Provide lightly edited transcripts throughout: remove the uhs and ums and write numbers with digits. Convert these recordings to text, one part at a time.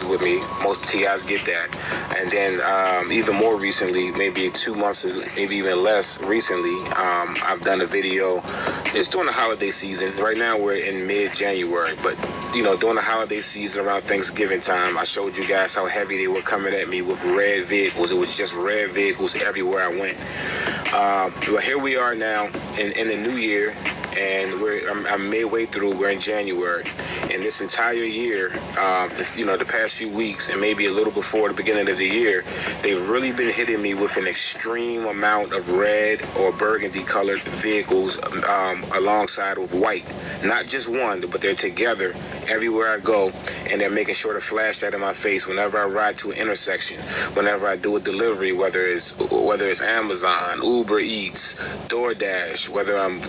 involved with me. Most TIs get that. And then even more recently, maybe 2 months, maybe even less recently, I've done a video. It's during the holiday season. Right now we're in mid-January, but you know, during the holiday season around Thanksgiving time, I showed you guys how heavy they were coming at me with red vehicles. It was just red vehicles everywhere I went. But here we are now in the new year, and I'm midway through. We're in January, and this entire year, the past few weeks, and maybe a little before the beginning of the year, they've really been hitting me with an extreme amount of red or burgundy colored vehicles alongside with white. Not just one, but they're together everywhere I go, and they're making sure to flash that in my face whenever I ride to an intersection, whenever I do a delivery, whether it's Amazon, Uber Eats, DoorDash, whether I'm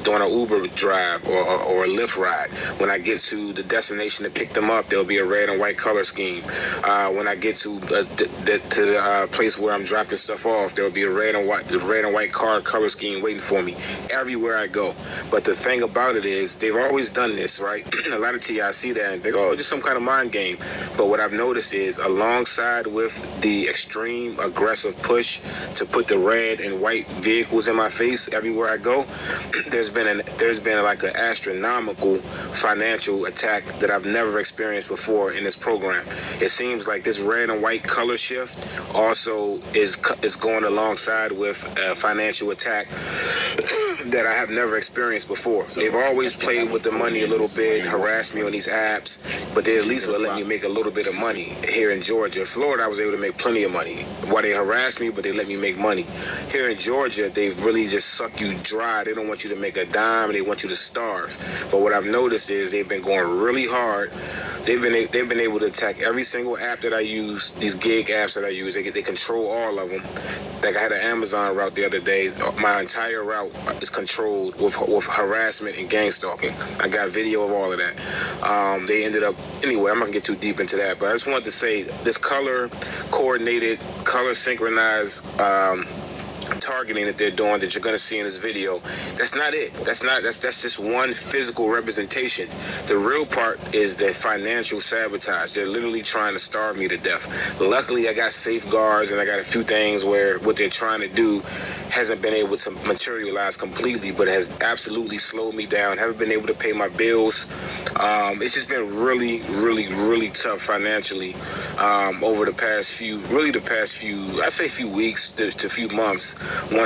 doing an Uber drive or a Lyft ride. When I get to the destination to pick them up, there'll be a red and white color scheme. When I get to the place where I'm dropping stuff off, there'll be a red and white car color scheme waiting for me everywhere I go. But the thing about it is, they've always done this, right? A lot of TI see that and they go, oh, just some kind of mind game. But what I've noticed is, alongside with the extreme aggressive push to put the red and white vehicles in my face everywhere I go, there's been like an astronomical financial attack that I've never experienced before in this program. It seems like this red and white color shift also is going alongside with a financial attack that I have never experienced before. They've always played with the money a little bit, harassed me on these apps, but they at least would let me make a little bit of money here in Georgia. In Florida, I was able to make plenty of money. Why they harassed me, but they let me make money. Here in Georgia, they've really just suck you dry. They don't want you to make a dime. They want you to starve. But what I've noticed is they've been going really hard. They've been able to attack every single app that I use, these gig apps that I use. They control all of them. Like I had an Amazon route the other day. My entire route is controlled with harassment and gang stalking. I got video of all of that. They ended up, anyway, I'm not gonna get too deep into that, but I just wanted to say this color coordinated, color synchronized targeting that they're doing, that you're going to see in this video, that's not it. That's just one physical representation. The real part is the financial sabotage. They're literally trying to starve me to death. Luckily, I got safeguards and I got a few things where what they're trying to do hasn't been able to materialize completely, but it has absolutely slowed me down. Haven't been able to pay my bills. It's just been really, really, really tough financially over the past few weeks to few months.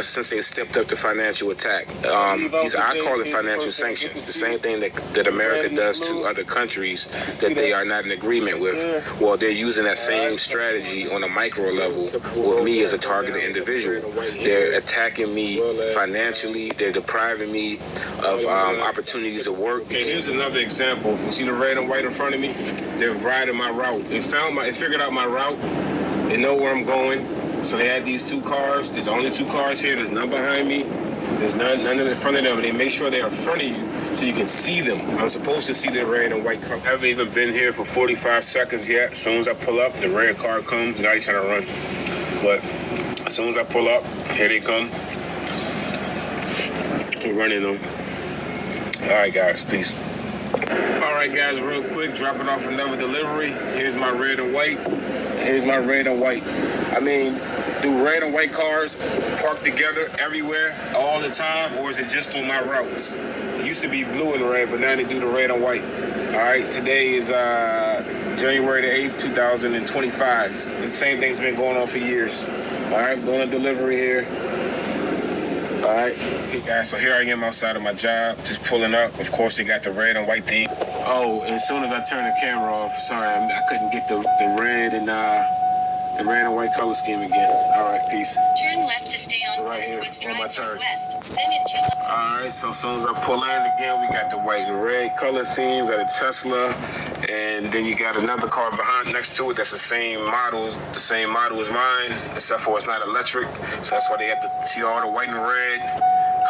Since they stepped up the financial attack. I call it financial sanctions. The same thing that America does to other countries that they are not in agreement with. Well, they're using that same strategy on a micro level with me as a targeted individual. They're attacking me financially. They're depriving me of opportunities to work. Okay, here's another example. You see the red and white in front of me? They're riding my route. They figured out my route. They know where I'm going. So they had these two cars. There's only two cars here. There's none behind me. There's none in front of them. And they make sure they're in front of you so you can see them. I'm supposed to see the red and white car. I haven't even been here for 45 seconds yet. As soon as I pull up, the red car comes. Now he's trying to run. But as soon as I pull up, here they come. We're running them. All right, guys. Peace. All right, guys, real quick, dropping off another delivery. Here's my red and white. Here's my red and white. I mean, do red and white cars park together everywhere all the time, or is it just on my routes? It used to be blue and red, but now they do the red and white. All right, today is January the 8th, 2025. The same thing's been going on for years. All right, doing a delivery here. All right, hey guys, so here I am outside of my job, just pulling up. Of course, they got the red and white theme. Oh, and as soon as I turn the camera off, sorry, I couldn't get the red and white color scheme again. All right, peace. Turn left to stay on right here, Woods Drive on my turn. West. Then in 2. All right, so as soon as I pull in again, we got the white and red color theme, got a Tesla, and then you got another car behind next to it that's the same model as mine, except for it's not electric. So that's why they got to see all the white and red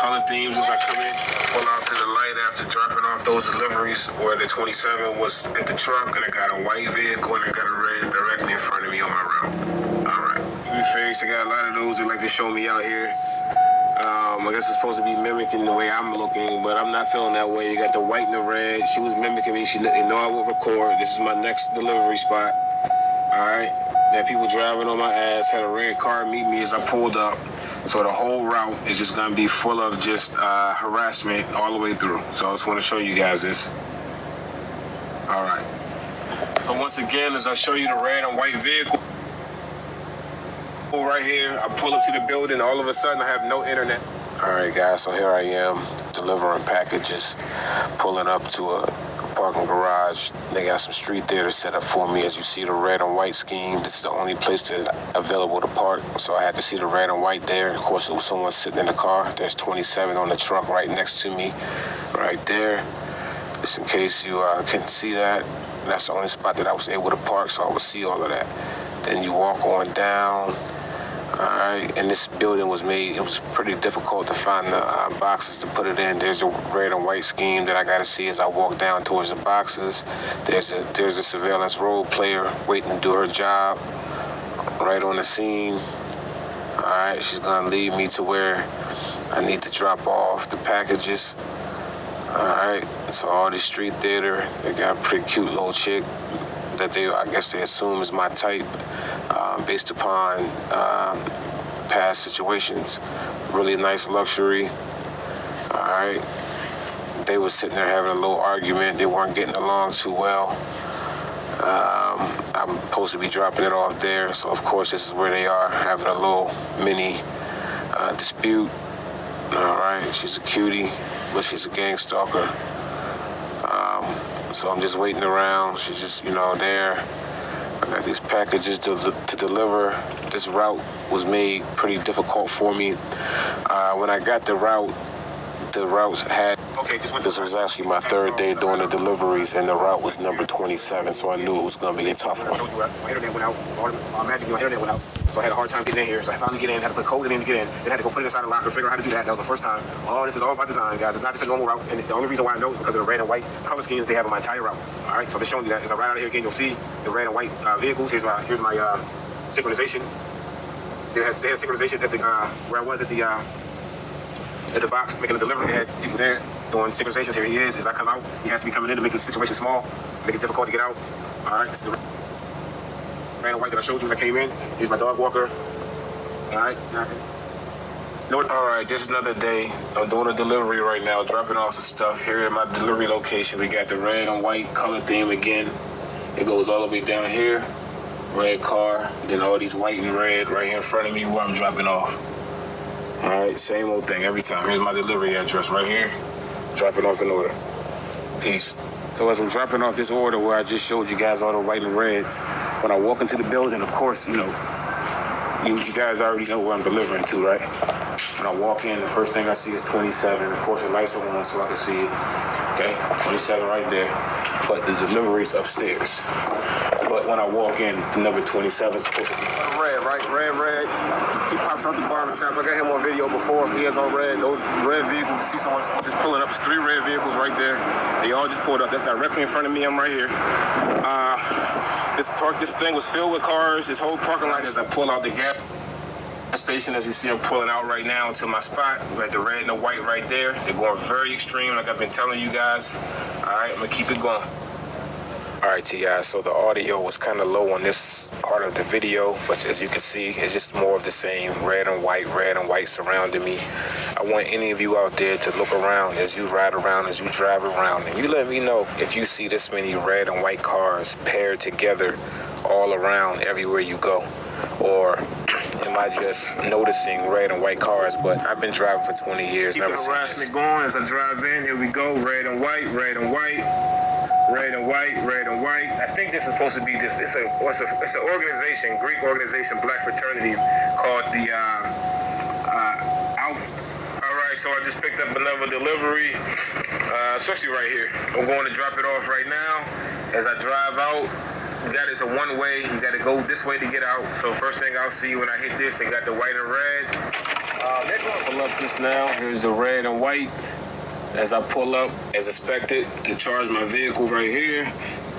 color themes as I come in. Pull out to the light after dropping off those deliveries where the 27 was at the truck, and I got a white vehicle and I got a red directly in front of me on my route. All right, I got a lot of those that like to show me out here. I guess it's supposed to be mimicking the way I'm looking, but I'm not feeling that way. You got the white and the red. She was mimicking me. She didn't know I would record. This is my next delivery spot. Alright, that people driving on my ass, had a red car meet me as I pulled up. So the whole route is just gonna be full of just harassment all the way through. So I just want to show you guys this. Alright. So once again, as I show you the red and white vehicle right here, I pull up to the building, all of a sudden I have no internet. Alright guys, so here I am delivering packages, pulling up to a parking garage. They got some street theater set up for me. As you see the red and white scheme, this is the only place that available to park, so I had to see the red and white there. Of course, it was someone sitting in the car. There's 27 on the truck right next to me, right there. Just in case you couldn't see that, that's the only spot that I was able to park, so I would see all of that. Then you walk on down. Alright, and this building was made, it was pretty difficult to find the boxes to put it in. There's a red and white scheme that I gotta see as I walk down towards the boxes. There's a surveillance role player waiting to do her job right on the scene. Alright, she's gonna lead me to where I need to drop off the packages. Alright, so all this street theater, they got a pretty cute little chick that I guess they assume is my type. Based upon past situations. Really nice luxury. Alright. They were sitting there having a little argument. They weren't getting along too well. I'm supposed to be dropping it off there, so of course this is where they are, having a little mini dispute. Alright, she's a cutie, but she's a gang stalker. So I'm just waiting around. She's just, there. I got these packages to deliver. This route was made pretty difficult for me. When I got the route had... Okay, this was actually my third day doing the deliveries, and the route was number 27, so I knew it was going to be a tough one. My internet went out. Magically, my internet went out. So I had a hard time getting in here. So I finally get in, had to put code in to get in. Then I had to go put it inside the locker, figure out how to do that. That was my first time. Oh, this is all by design, guys. It's not just a normal route. And the only reason why I know is because of the red and white color scheme that they have on my entire route. All right, so they're showing you that. As I ride out of here again, you'll see the red and white vehicles. Here's my synchronization. They had synchronizations at the where I was at the box making the delivery. They had people there doing synchronizations. Here he is. As I come out, he has to be coming in to make the situation small, make it difficult to get out. All right, this is the red and white that I showed you as I came in. Here's my dog walker. All right. All right, this is another day. I'm doing a delivery right now, dropping off some stuff here at my delivery location. We got the red and white color theme again. It goes all the way down here. Red car, then all these white and red right here in front of me where I'm dropping off. All right, same old thing every time. Here's my delivery address right here. Dropping off an order. Peace. So as I'm dropping off this order where I just showed you guys all the white and reds, when I walk into the building, of course, you guys already know where I'm delivering to, right? When I walk in, the first thing I see is 27. Of course, the lights are on so I can see it. Okay, 27 right there. But the delivery's upstairs. But when I walk in, the number 27 is supposed to be red, right? Red. He pops out the barbershop. I got him on video before. He is on red. Those red vehicles, you see someone just pulling up. It's 3 red vehicles right there. They all just pulled up. That's directly in front of me. I'm right here. This thing was filled with cars. This whole parking lot, as I pull out the gas station, as you see, I'm pulling out right now to my spot. We got the red and the white right there. They're going very extreme, like I've been telling you guys. All right, I'm gonna keep it going. All right, you guys, so the audio was kind of low on this part of the video, but as you can see, it's just more of the same, red and white surrounding me. I want any of you out there to look around as you ride around, as you drive around, and you let me know if you see this many red and white cars paired together all around everywhere you go, or am I just noticing red and white cars? But I've been driving for 20 years. Keep the harassment going as I drive in. Here we go, red and white, red and white. Red and white, red and white. I think this is supposed to be this. It's an organization, Greek organization, black fraternity, called the Alphas. All right, so I just picked up another delivery, especially right here. I'm going to drop it off right now. As I drive out, that is a one-way. You got to go this way to get out. So first thing I'll see when I hit this, they got the white and red. They're going to pull up this now. Here's the red and white. As I pull up, as expected, to charge my vehicle right here.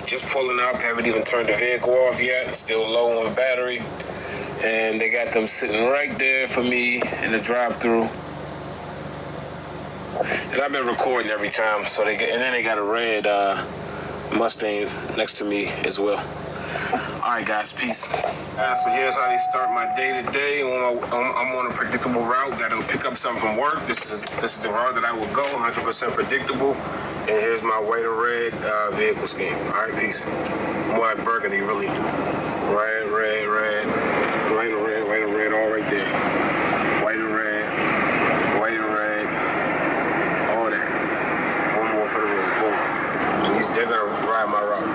Just pulling up, haven't even turned the vehicle off yet. Still low on battery. And they got them sitting right there for me in the drive-thru. And I've been recording every time, and then they got a red Mustang next to me as well. All right, guys, peace. So here's how they start my day to day. I'm on a predictable route. Got to pick up something from work. This is the route that I would go, 100% predictable. And here's my white and red vehicle scheme. All right, peace. More like burgundy, really. Red, red, red, white and red, white and red, all right there. White and red, white and red, all that. One more for the road. Boom. And they're gonna ride my route.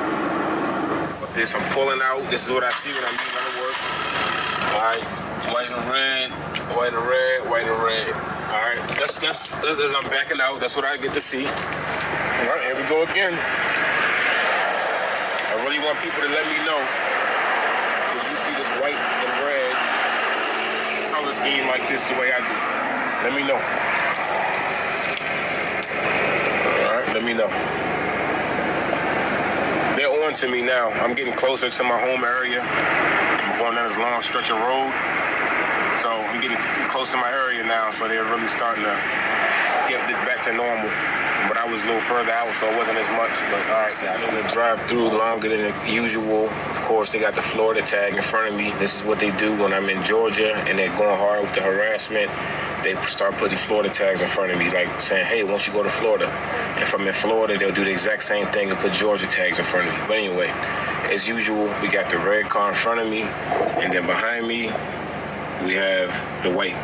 This I'm pulling out. This is what I see when I'm leaving out of work. All right, white and red, white and red, white and red. All right, that's as I'm backing out. That's what I get to see. All right, here we go again. I really want people to let me know if you see this white and red color scheme like this the way I do. Let me know. All right, let me know. They're on to me now. I'm getting closer to my home area. I'm going down this long stretch of road. So I'm getting close to my area now, so they're really starting to get back to normal. But I was a little further out, so it wasn't as much. But all right, I'm going to drive through longer than usual. Of course, they got the Florida tag in front of me. This is what they do when I'm in Georgia and they're going hard with the harassment. They start putting Florida tags in front of me, like saying, hey, why don't you go to Florida? If I'm in Florida, they'll do the exact same thing and put Georgia tags in front of me. But anyway, as usual, we got the red car in front of me, and then behind me, we have the white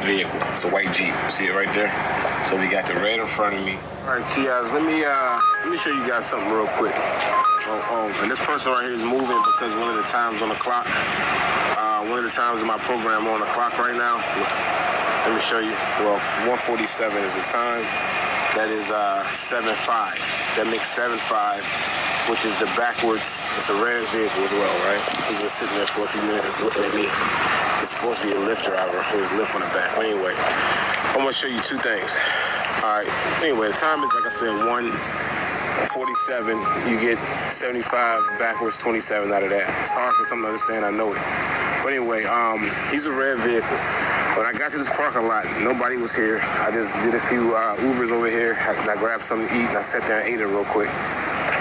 vehicle. It's a white Jeep. See it right there? So we got the red in front of me. All right, guys, let me show you guys something real quick. And this person right here is moving because one of the times on the clock, one of the times in my program on the clock right now. Let me show you. Well, 1:47 is the time. That is 7:5. That makes 7:5, which is the backwards. It's a red vehicle as well, right? He's been sitting there for a few minutes looking at me. It's supposed to be a Lyft driver. His Lyft on the back. But anyway, I'm gonna show you two things. All right. Anyway, the time is, like I said, 1:47. You get 75 backwards, 27 out of that. It's hard for someone to understand. I know it. But anyway, he's a red vehicle. When I got to this parking lot, nobody was here. I just did a few Ubers over here. I grabbed something to eat and I sat there and ate it real quick.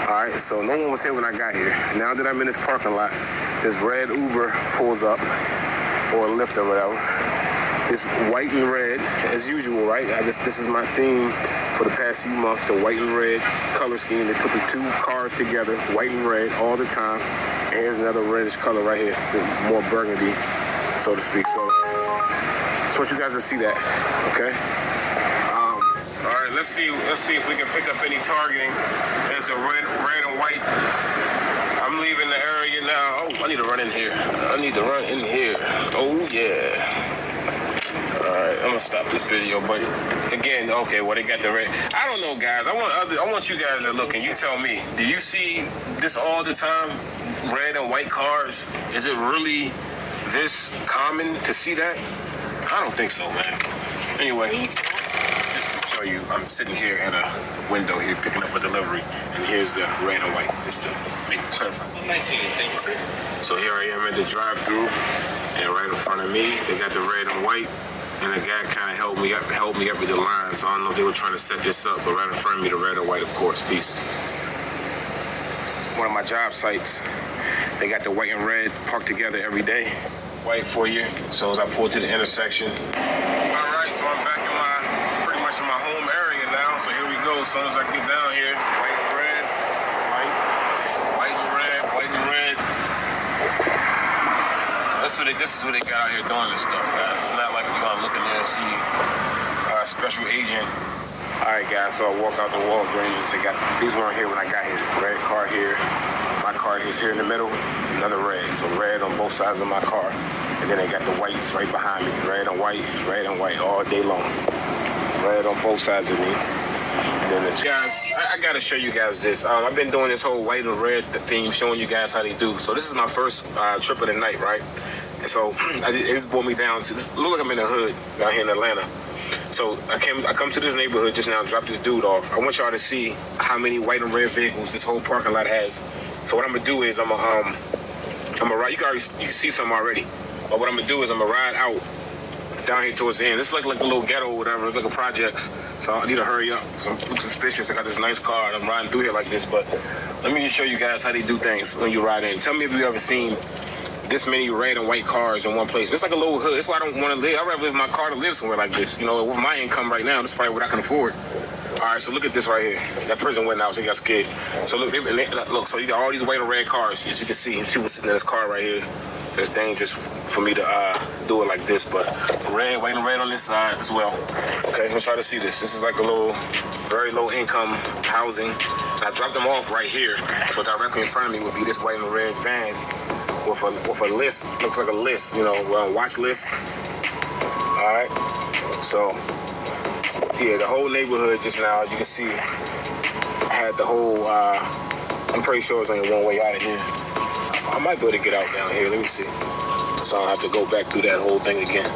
All right, so no one was here when I got here. Now that I'm in this parking lot, this red Uber pulls up, or a Lyft or whatever. It's white and red, as usual, right? This is my theme for the past few months, the white and red color scheme. They put the two cars together, white and red, all the time. And here's another reddish color right here, more burgundy, so to speak. So I just want you guys to see that, okay? All right, let's see if we can pick up any targeting. There's the red and white. I'm leaving the area now. Oh, I need to run in here. Oh, yeah. Alright, I'm gonna stop this video, but again, okay, well, they got the red. I don't know, guys. I want you guys that look, and you tell me, do you see this all the time? Red and white cars? Is it really this common to see that? I don't think so, man. Anyway, just to show you, I'm sitting here at a window here picking up a delivery, and here's the red and white, just to make it clarify. 19, thank you, sir. So here I am at the drive-thru, and right in front of me, they got the red and white. And the guy kind of helped me up with the line, so I don't know if they were trying to set this up, but right in front of me, the red and white, of course. Peace. One of my job sites, they got the white and red parked together every day. White for you. So as I pull to the intersection. All right, so I'm back in pretty much in my home area now. So here we go. As soon as I get down here, white and red, white and red, white and red. This is what they got out here doing this stuff, guys. It's not like we're gonna look in there and see a special agent. All right, guys, so I walk out the Walgreens. They got, these weren't here when I got here. Red car here. My car is here in the middle. Another red. So red on both sides of my car. And then they got the whites right behind me. Red and white all day long. Red on both sides of me. And then the guys, I gotta show you guys this. I've been doing this whole white and red theme, showing you guys how they do. So this is my first trip of the night, right? And so it just brought me down to this. Look like I'm in the hood down here in Atlanta. So I come to this neighborhood just now, drop this dude off. I want y'all to see how many white and red vehicles this whole parking lot has. So what I'm gonna do is I'm gonna ride. You can see some already. But what I'm gonna do is I'm gonna ride out down here towards the end. This is like a little ghetto or whatever. It's like a projects. So I need to hurry up. So I look suspicious. I got this nice car and I'm riding through here like this. But let me just show you guys how they do things when you ride in. Tell me if you've ever seen this many red and white cars in one place. It's like a little hood. That's why I don't want to live. I'd rather live in my car to live somewhere like this. You know, with my income right now, this is probably what I can afford. All right, so look at this right here. That person went out, so he got scared. So look, so you got all these white and red cars. As you can see, she was sitting in this car right here. It's dangerous for me to do it like this, but red, white and red on this side as well. Okay, let's try to see this. This is like a little, very low income housing. And I dropped them off right here. So directly in front of me would be this white and red van with a list. Looks like a list, you know, we're on watch list. All right, so yeah, the whole neighborhood just now, as you can see, had the whole, I'm pretty sure it's only one way out of here. I might be able to get out down here, let me see. So I don't have to go back through that whole thing again.